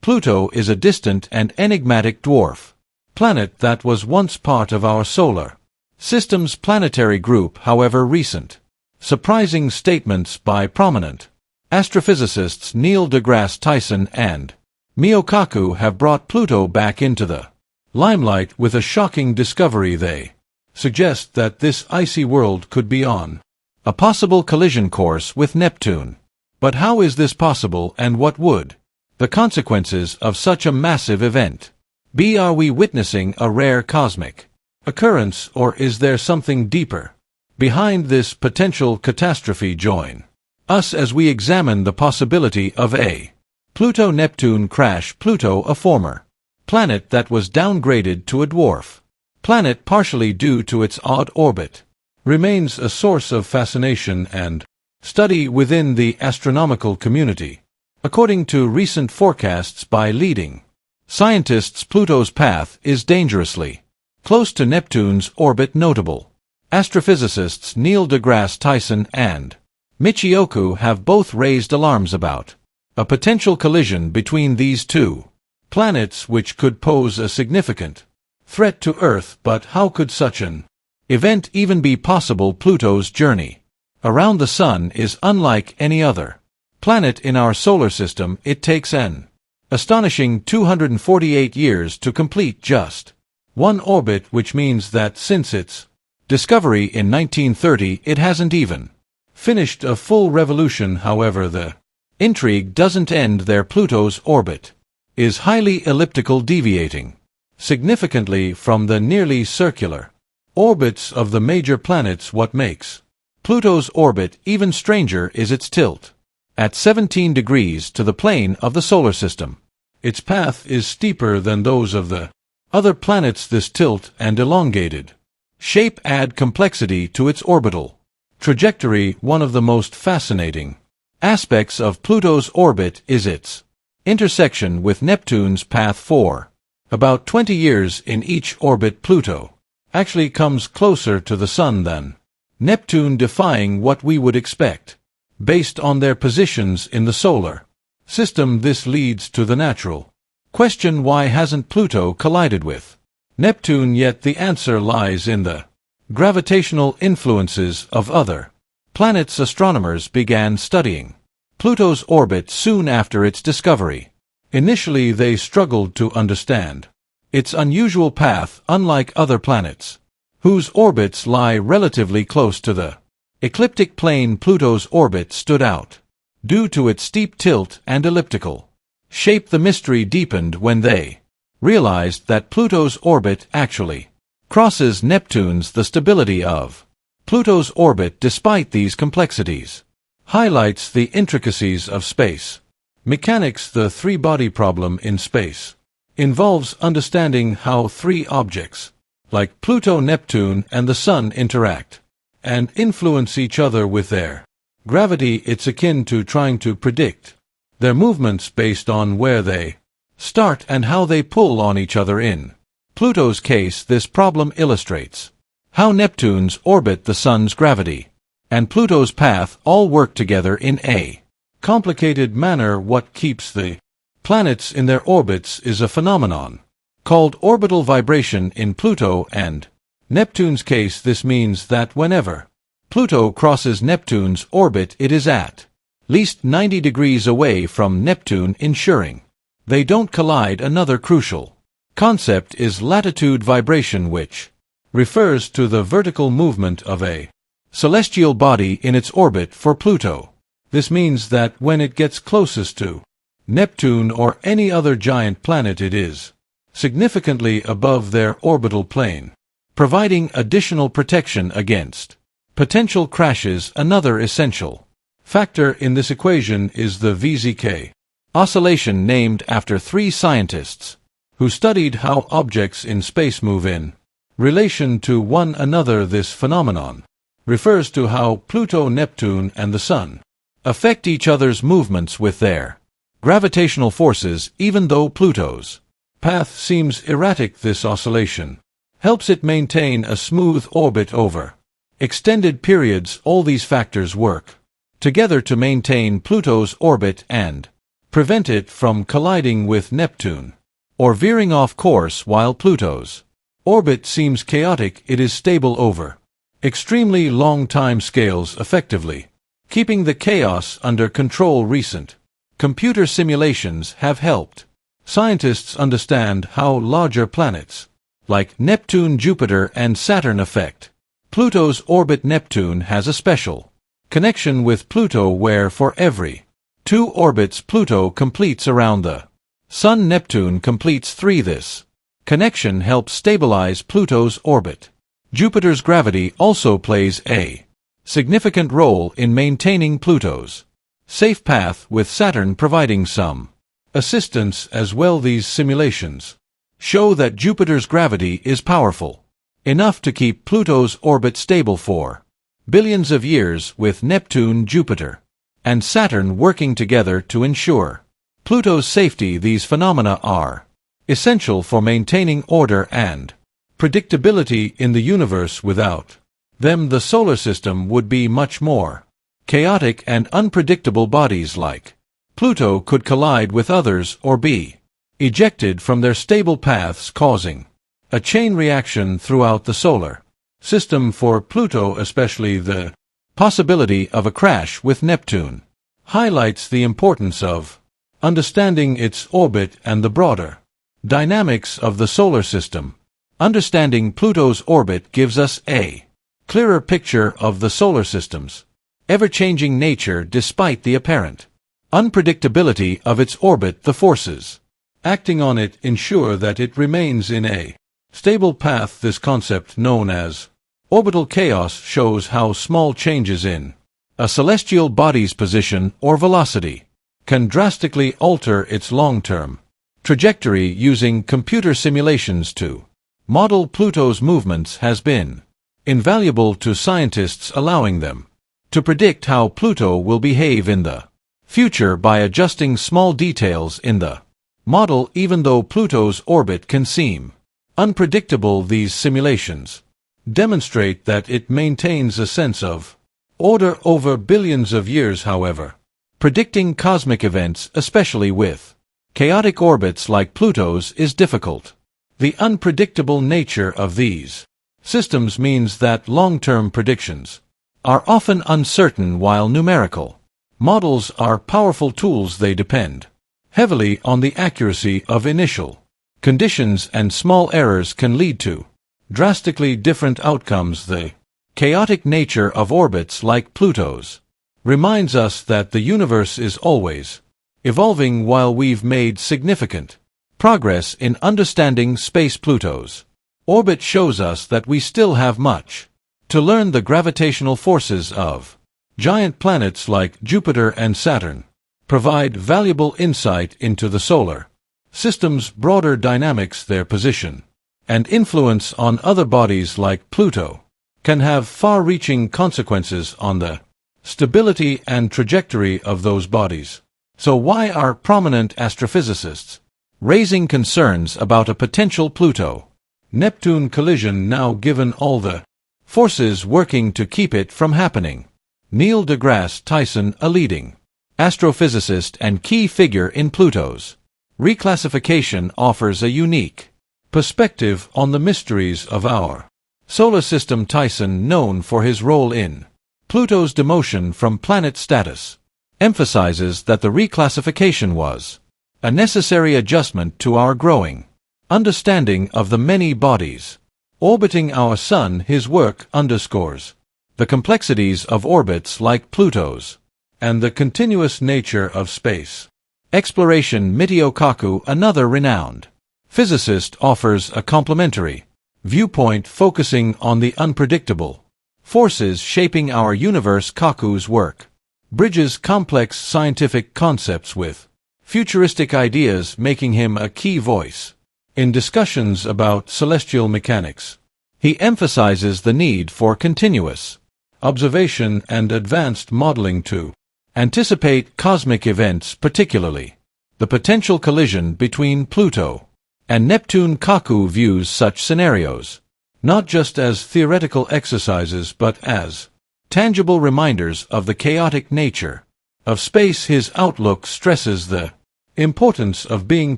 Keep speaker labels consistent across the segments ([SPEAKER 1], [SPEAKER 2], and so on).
[SPEAKER 1] Pluto is a distant and enigmatic dwarf planet that was once part of our solar system's planetary group, however recent. Surprising statements by prominent astrophysicists Neil deGrasse Tyson and Michio Kaku have brought Pluto back into the limelight with a shocking discovery. They suggest that this icy world could be on a possible collision course with Neptune. But how is this possible, and what would the consequences of such a massive event be? Are we witnessing a rare cosmic occurrence, or is there something deeper behind this potential catastrophe? Join us as we examine the possibility of a Pluto-Neptune crash. Pluto, a former planet that was downgraded to a dwarf planet partially due to its odd orbit, remains a source of fascination and study within the astronomical community. According to recent forecasts by leading scientists, Pluto's path is dangerously close to Neptune's orbit. Notable astrophysicists Neil deGrasse Tyson and Michio Kaku have both raised alarms about a potential collision between these two planets, which could pose a significant threat to Earth. But how could such an event even be possible? Pluto's journey around the Sun is unlike any other planet in our solar system. It takes an astonishing 248 years to complete just one orbit, which means that since its discovery in 1930, it hasn't even finished a full revolution. However, the intrigue doesn't end there. Pluto's orbit is highly elliptical, deviating significantly from the nearly circular orbits of the major planets. What makes Pluto's orbit even stranger is its tilt. At 17 degrees to the plane of the solar system, its path is steeper than those of the other planets. This tilt and elongated shape add complexity to its orbital trajectory. One of the most fascinating aspects of Pluto's orbit is its intersection with Neptune's path. For about 20 years in each orbit, Pluto actually comes closer to the Sun than Neptune, defying what we would expect based on their positions in the solar system. This leads to the natural question: why hasn't Pluto collided with Neptune yet? The answer lies in the gravitational influences of other planets. Astronomers began studying Pluto's orbit soon after its discovery. Initially, they struggled to understand its unusual path. Unlike other planets, whose orbits lie relatively close to the ecliptic plane, Pluto's orbit stood out due to its steep tilt and elliptical shape. The mystery deepened when they realized that Pluto's orbit actually crosses Neptune's. The stability of Pluto's orbit, despite these complexities, highlights the intricacies of space mechanics. The three-body problem in space involves understanding how three objects, like Pluto, Neptune, and the Sun, interact and influence each other with their gravity. It's akin to trying to predict their movements based on where they start and how they pull on each other. In Pluto's case, this problem illustrates how Neptune's orbit, the Sun's gravity, and Pluto's path all work together in a complicated manner. What keeps the planets in their orbits is a phenomenon called orbital vibration. In Pluto and Neptune's case, this means that whenever Pluto crosses Neptune's orbit, it is at least 90 degrees away from Neptune, ensuring they don't collide. Another crucial concept is latitude vibration, which refers to the vertical movement of a celestial body in its orbit. For Pluto, this means that when it gets closest to Neptune or any other giant planet, it is significantly above their orbital plane, providing additional protection against potential crashes. Another essential factor in this equation is the VZK oscillation, named after three scientists who studied how objects in space move in relation to one another. This phenomenon refers to how Pluto, Neptune, and the Sun affect each other's movements with their gravitational forces. Even though Pluto's path seems erratic, this oscillation helps it maintain a smooth orbit over extended periods. All these factors work together to maintain Pluto's orbit and prevent it from colliding with Neptune, or veering off course while Pluto's orbit seems chaotic. It is stable over extremely long time scales, effectively keeping the chaos under control. Recent computer simulations have helped scientists understand how larger planets like Neptune, Jupiter, and Saturn affect Pluto's orbit. Neptune has a special connection with Pluto where for every 2 orbits Pluto completes around the Sun, Neptune completes 3. This connection helps stabilize Pluto's orbit. Jupiter's gravity also plays a significant role in maintaining Pluto's safe path, with Saturn providing some assistance as well. These simulations show that Jupiter's gravity is powerful enough to keep Pluto's orbit stable for billions of years, with Neptune, Jupiter, and Saturn working together to ensure Pluto's safety. These phenomena are essential for maintaining order and predictability in the universe. Without them, the solar system would be much more chaotic, and unpredictable bodies like Pluto could collide with others or be ejected from their stable paths, causing a chain reaction throughout the solar system. For Pluto especially, the possibility of a crash with Neptune highlights the importance of understanding its orbit and the broader dynamics of the solar system. Understanding Pluto's orbit gives us a clearer picture of the solar system's ever-changing nature. Despite the apparent unpredictability of its orbit, the forces acting on it ensure that it remains in a stable path. This concept, known as orbital chaos, shows how small changes in a celestial body's position or velocity can drastically alter its long-term trajectory. Using computer simulations to model Pluto's movements has been invaluable to scientists, allowing them to predict how Pluto will behave in the future by adjusting small details in the model. Even though Pluto's orbit can seem unpredictable, these simulations demonstrate that it maintains a sense of order over billions of years. However, predicting cosmic events, especially with chaotic orbits like Pluto's, is difficult. The unpredictable nature of these systems means that long-term predictions are often uncertain. While numerical models are powerful tools, they depend heavily on the accuracy of initial conditions, and small errors can lead to drastically different outcomes. The chaotic nature of orbits like Pluto's reminds us that the universe is always evolving. While we've made significant progress in understanding space, Pluto's orbit shows us that we still have much to learn. The gravitational forces of giant planets like Jupiter and Saturn provide valuable insight into the solar system's broader dynamics. Their position and influence on other bodies like Pluto can have far-reaching consequences on the stability and trajectory of those bodies. So why are prominent astrophysicists raising concerns about a potential Pluto-Neptune collision now, given all the forces working to keep it from happening? Neil deGrasse Tyson, a leading astrophysicist and key figure in Pluto's reclassification, offers a unique perspective on the mysteries of our solar system. Tyson, known for his role in Pluto's demotion from planet status, emphasizes that the reclassification was a necessary adjustment to our growing understanding of the many bodies orbiting our Sun. His work underscores the complexities of orbits like Pluto's and the continuous nature of space exploration. Michio Kaku, another renowned physicist, offers a complementary viewpoint focusing on the unpredictable forces shaping our universe. Kaku's work bridges complex scientific concepts with futuristic ideas, making him a key voice in discussions about celestial mechanics. He emphasizes the need for continuous observation and advanced modeling to anticipate cosmic events, particularly the potential collision between Pluto and Neptune. Kaku views such scenarios not just as theoretical exercises but as tangible reminders of the chaotic nature of space. His outlook stresses the importance of being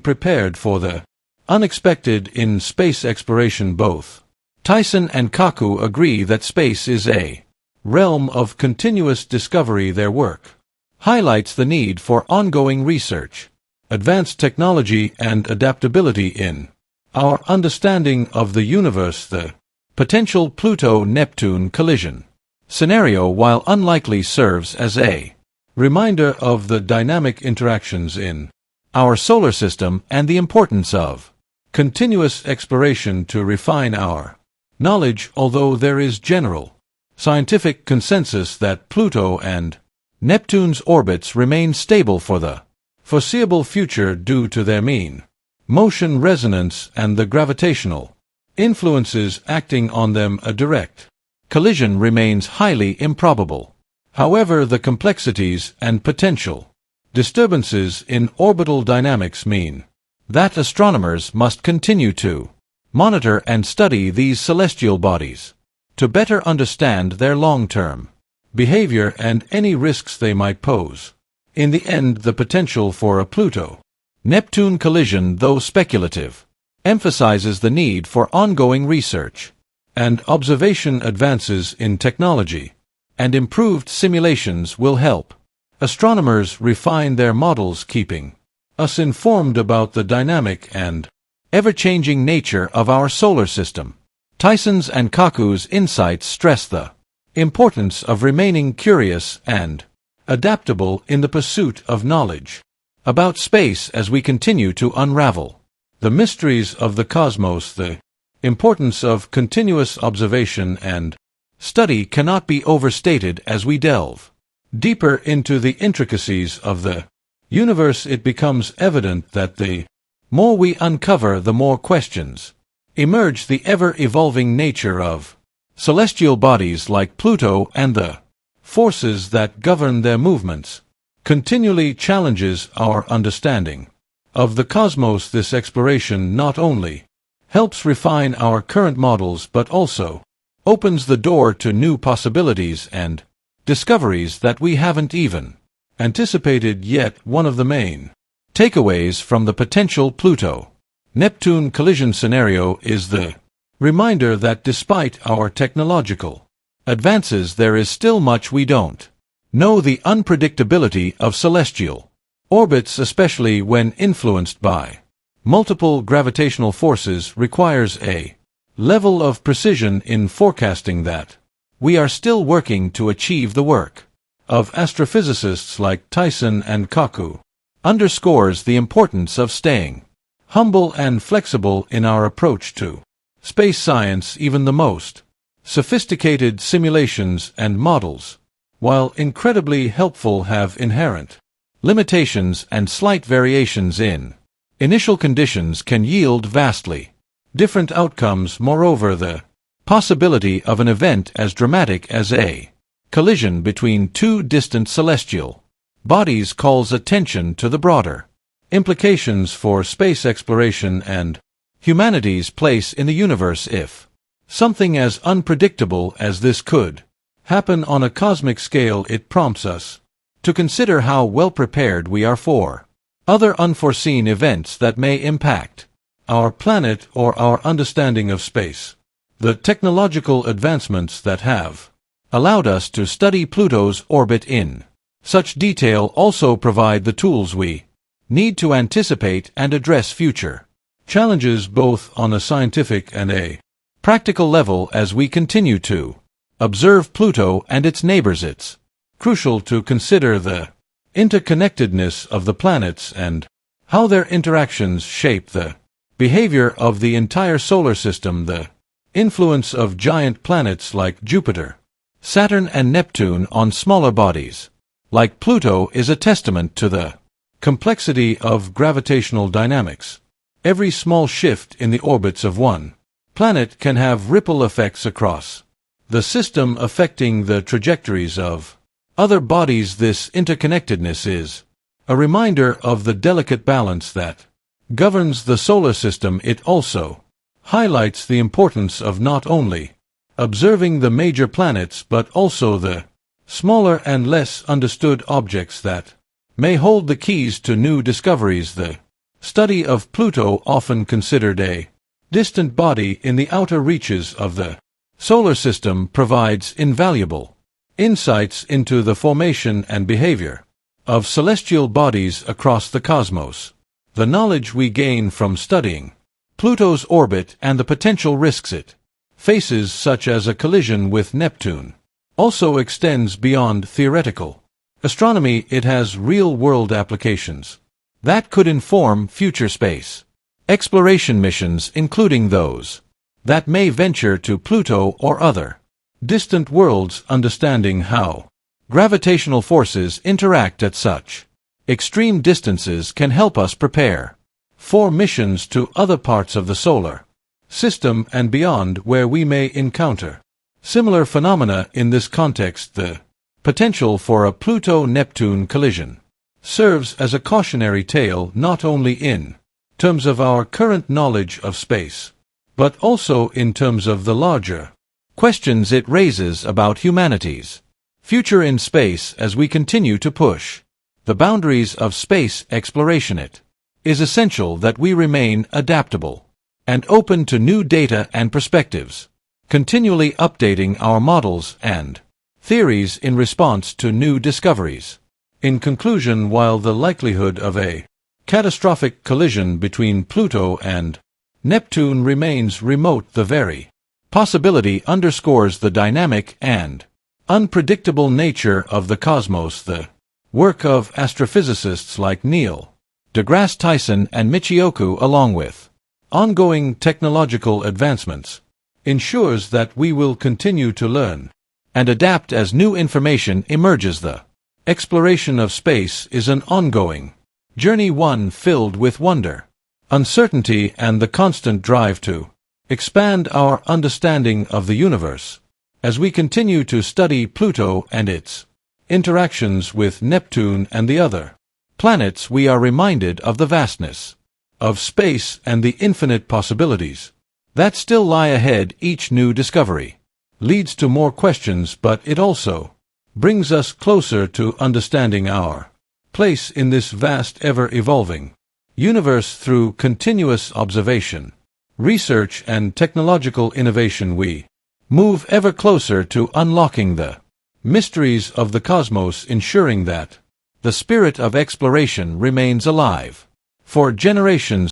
[SPEAKER 1] prepared for the unexpected in space exploration. Both Tyson and Kaku agree that space is a realm of continuous discovery. Their work highlights the need for ongoing research, advanced technology, and adaptability in our understanding of the universe. The potential Pluto-Neptune collision scenario, while unlikely, serves as a reminder of the dynamic interactions in our solar system and the importance of continuous exploration to refine our knowledge. Although there is general scientific consensus that Pluto and Neptune's orbits remain stable for the foreseeable future due to their mean motion resonance and the gravitational influences acting on them, a direct collision remains highly improbable. However, the complexities and potential disturbances in orbital dynamics mean that astronomers must continue to monitor and study these celestial bodies to better understand their long-term behavior and any risks they might pose. In the end, the potential for a Pluto-Neptune collision, though speculative, emphasizes the need for ongoing research and observation. Advances in technology and improved simulations will help astronomers refine their models, keeping us informed about the dynamic and ever-changing nature of our solar system. Tyson's and Kaku's insights stress the importance of remaining curious and adaptable in the pursuit of knowledge about space as we continue to unravel the mysteries of the cosmos. The importance of continuous observation and study cannot be overstated. As we delve deeper into the intricacies of the universe, it becomes evident that the more we uncover, the more questions emerge. The ever-evolving nature of celestial bodies like Pluto and the forces that govern their movements continually challenges our understanding of the cosmos. This exploration not only helps refine our current models but also opens the door to new possibilities and discoveries that we haven't even anticipated yet. One of the main takeaways from the potential Pluto-Neptune collision scenario is the reminder that despite our technological advances, there is still much we don't know. The unpredictability of celestial orbits, especially when influenced by multiple gravitational forces, requires a level of precision in forecasting that we are still working to achieve. The work of astrophysicists like Tyson and Kaku underscores the importance of staying humble and flexible in our approach to space science. Even the most sophisticated simulations and models, while incredibly helpful, have inherent limitations, and slight variations in initial conditions can yield vastly different outcomes. Moreover, the possibility of an event as dramatic as a collision between two distant celestial bodies calls attention to the broader implications for space exploration and humanity's place in the universe. If something as unpredictable as this could happen on a cosmic scale, it prompts us to consider how well prepared we are for other unforeseen events that may impact our planet or our understanding of space. The technological advancements that have allowed us to study Pluto's orbit in such detail also provide the tools we need to anticipate and address future challenges, both on a scientific and a practical level. As we continue to observe Pluto and its neighbors, it's crucial to consider the interconnectedness of the planets and how their interactions shape the behavior of the entire solar system. The influence of giant planets like Jupiter, Saturn, and Neptune on smaller bodies like Pluto is a testament to the complexity of gravitational dynamics. Every small shift in the orbits of one planet can have ripple effects across the system, affecting the trajectories of other bodies. This interconnectedness is a reminder of the delicate balance that governs the solar system. It also highlights the importance of not only observing the major planets but also the smaller and less understood objects that may hold the keys to new discoveries. The study of Pluto, often considered a distant body in the outer reaches of the solar system, provides invaluable insights into the formation and behavior of celestial bodies across the cosmos. The knowledge we gain from studying Pluto's orbit and the potential risks it faces, such as a collision with Neptune, also extends beyond theoretical astronomy. It has real-world applications that could inform future space exploration missions, including those that may venture to Pluto or other distant worlds. Understanding how gravitational forces interact at such extreme distances can help us prepare for missions to other parts of the solar system and beyond, where we may encounter similar phenomena. In this context, the potential for a Pluto-Neptune collision serves as a cautionary tale, not only in terms of our current knowledge of space, but also in terms of the larger questions it raises about humanity's future in space. As we continue to push the boundaries of space exploration, it is essential that we remain adaptable and open to new data and perspectives, continually updating our models and theories in response to new discoveries. In conclusion, while the likelihood of a catastrophic collision between Pluto and Neptune remains remote, the very possibility underscores the dynamic and unpredictable nature of the cosmos. The work of astrophysicists like Neil deGrasse Tyson and Michio Kaku, along with ongoing technological advancements, ensures that we will continue to learn and adapt as new information emerges. The exploration of space is an ongoing journey, one filled with wonder, uncertainty, and the constant drive to expand our understanding of the universe. As we continue to study Pluto and its interactions with Neptune and the other planets, we are reminded of the vastness of space and the infinite possibilities that still lie ahead. Each new discovery leads to more questions, but it also brings us closer to understanding our place in this vast, ever-evolving universe. Through continuous observation, research, and technological innovation, we move ever closer to unlocking the mysteries of the cosmos, ensuring that the spirit of exploration remains alive for generations